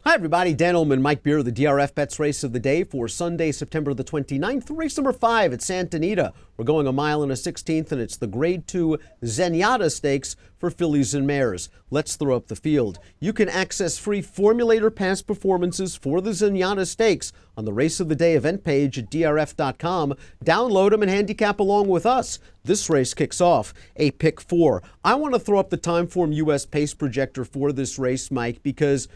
Hi, everybody. Dan Illman and Mike Beer, the DRFBets race of the day for Sunday, September the 29th. Race number 5 at Santa Anita. We're going 1 mile and a 16th, and it's the Grade 2 Zenyatta Stakes for fillies and mares. Let's throw up the field. You can access free formulator past performances for the Zenyatta Stakes on the Race of the Day event page at DRF.com. Download them and handicap along with us. This race kicks off a pick 4. I want to throw up the Timeform US pace projector for this race, Mike, because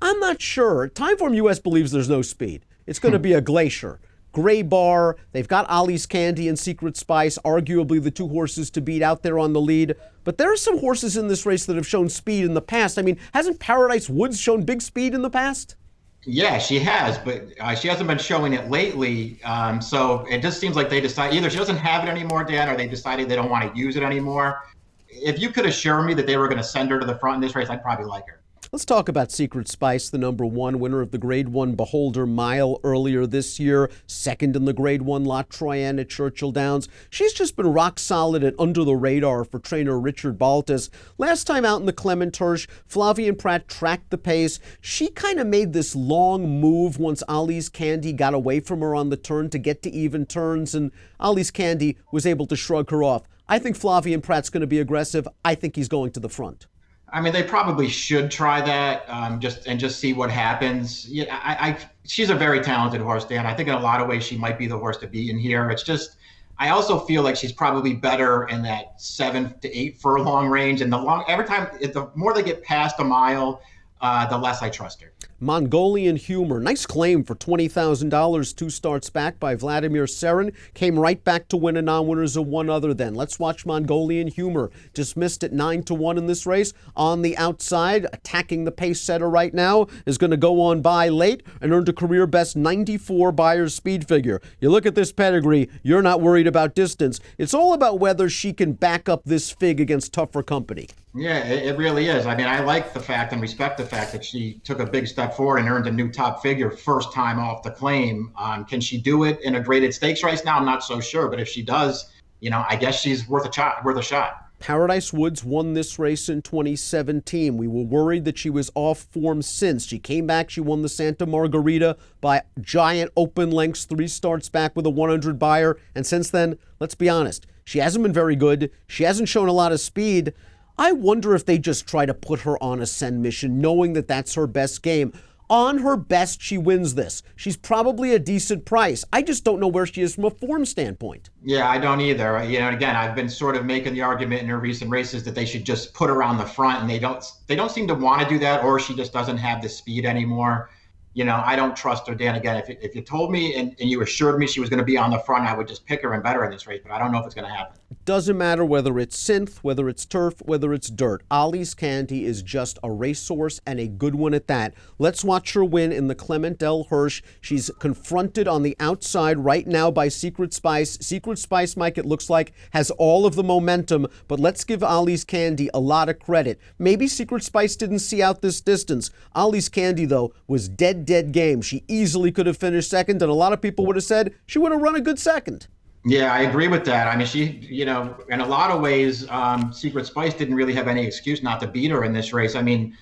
I'm not sure. Timeform US believes there's no speed. It's going to be a glacier. Gray Bar, they've got Ollie's Candy and Secret Spice, arguably the two horses to beat out there on the lead. But there are some horses in this race that have shown speed in the past. I mean, hasn't Paradise Woods shown big speed in the past? Yeah, she has, but she hasn't been showing it lately. So it just seems like they decide either she doesn't have it anymore, Dan, or they decided they don't want to use it anymore. If you could assure me that they were going to send her to the front in this race, I'd probably like her. Let's talk about Secret Spice, the number 1 winner of the Grade 1 Beholder Mile earlier this year, second in the Grade 1 La Troyenne at Churchill Downs. She's just been rock solid and under the radar for trainer Richard Baltas. Last time out in the Clement Hirsch, Flavien Prat tracked the pace. She kind of made this long move once Ollie's Candy got away from her on the turn to get to even turns, and Ollie's Candy was able to shrug her off. I think Flavien Prat's going to be aggressive. I think he's going to the front. I mean, they probably should try that just see what happens. Yeah, she's a very talented horse, Dan. I think in a lot of ways she might be the horse to beat in here. It's just I also feel like she's probably better in that 7 to 8 furlong range. And the more they get past a mile, the less I trust her. Mongolian Humor, nice claim for $20,000, 2 starts back by Vladimir Serin. Came right back to win a non-winners of one other then. Let's watch Mongolian Humor. Dismissed at 9-1 in this race. On the outside, attacking the pace setter right now, is going to go on by late and earned a career best 94 Buyer's speed figure. You look at this pedigree, you're not worried about distance. It's all about whether she can back up this fig against tougher company. Yeah, it really is. I mean, I like the fact and respect the fact that she took a big step forward and earned a new top figure first time off the claim. Can she do it in a graded stakes race now? I'm not so sure, but if she does, I guess she's worth a shot. Paradise Woods won this race in 2017. We were worried that she was off form since. She came back, she won the Santa Margarita by giant open lengths, 3 starts back with a 100 buyer. And since then, let's be honest, she hasn't been very good. She hasn't shown a lot of speed. I wonder if they just try to put her on a send mission, knowing that that's her best game. On her best, she wins this. She's probably a decent price. I just don't know where she is from a form standpoint. Yeah, I don't either. Again, I've been sort of making the argument in her recent races that they should just put her on the front, and they don't seem to want to do that, or she just doesn't have the speed anymore. I don't trust her, Dan. Again, if you told me and you assured me she was going to be on the front, I would just pick her and bet her in this race, but I don't know if it's going to happen. It doesn't matter whether it's synth, whether it's turf, whether it's dirt. Ollie's Candy is just a racehorse and a good one at that. Let's watch her win in the Clement Hirsch. She's confronted on the outside right now by Secret Spice. Secret Spice, Mike, it looks like, has all of the momentum, but let's give Ollie's Candy a lot of credit. Maybe Secret Spice didn't see out this distance. Ollie's Candy, though, was dead game. She easily could have finished second, and a lot of people would have said she would have run a good second. Yeah, I agree with that. I mean, she, in a lot of ways, Secret Spice didn't really have any excuse not to beat her in this race. I mean,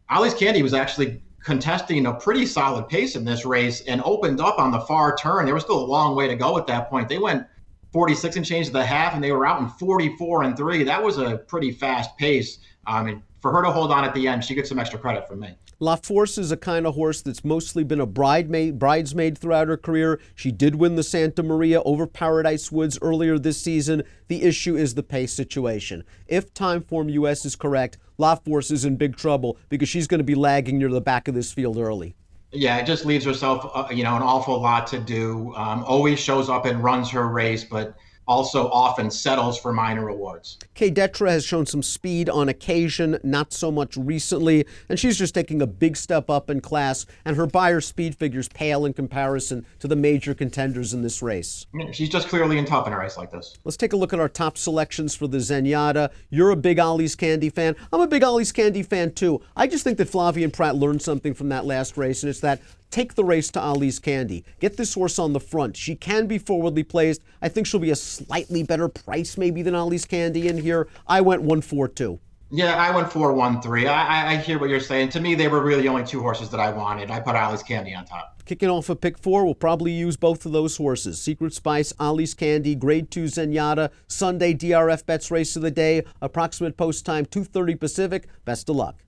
Ollie's Candy was actually contesting a pretty solid pace in this race and opened up on the far turn. There was still a long way to go at that point. They went 46 and change to the half, and they were out in 44 and 3. That was a pretty fast pace. And for her to hold on at the end, she gets some extra credit from me. La Force is a kind of horse that's mostly been a bridesmaid throughout her career. She did win the Santa Maria over Paradise Woods earlier this season. The issue is the pace situation. If Timeform US is correct, La Force is in big trouble because she's going to be lagging near the back of this field early. Yeah, it just leaves herself, an awful lot to do. Always shows up and runs her race, but also often settles for minor awards. Kay Detra has shown some speed on occasion, not so much recently, and she's just taking a big step up in class, and her buyer speed figures pale in comparison to the major contenders in this race. I mean, she's just clearly in tough in a race like this. Let's take a look at our top selections for the Zenyatta. You're a big Ollie's Candy fan. I'm a big Ollie's Candy fan too. I just think that Flavien Prat learned something from that last race, and it's that take the race to Ollie's Candy. Get this horse on the front. She can be forwardly placed. I think she'll be a slightly better price maybe than Ollie's Candy in here. I went 1-4-2. Yeah, I went 4-1-3. I hear what you're saying. To me, they were really the only two horses that I wanted. I put Ollie's Candy on top. Kicking off a pick four, we'll probably use both of those horses. Secret Spice, Ollie's Candy, Grade 2 Zenyatta, Sunday DRFBets race of the day, approximate post time 2:30 Pacific. Best of luck.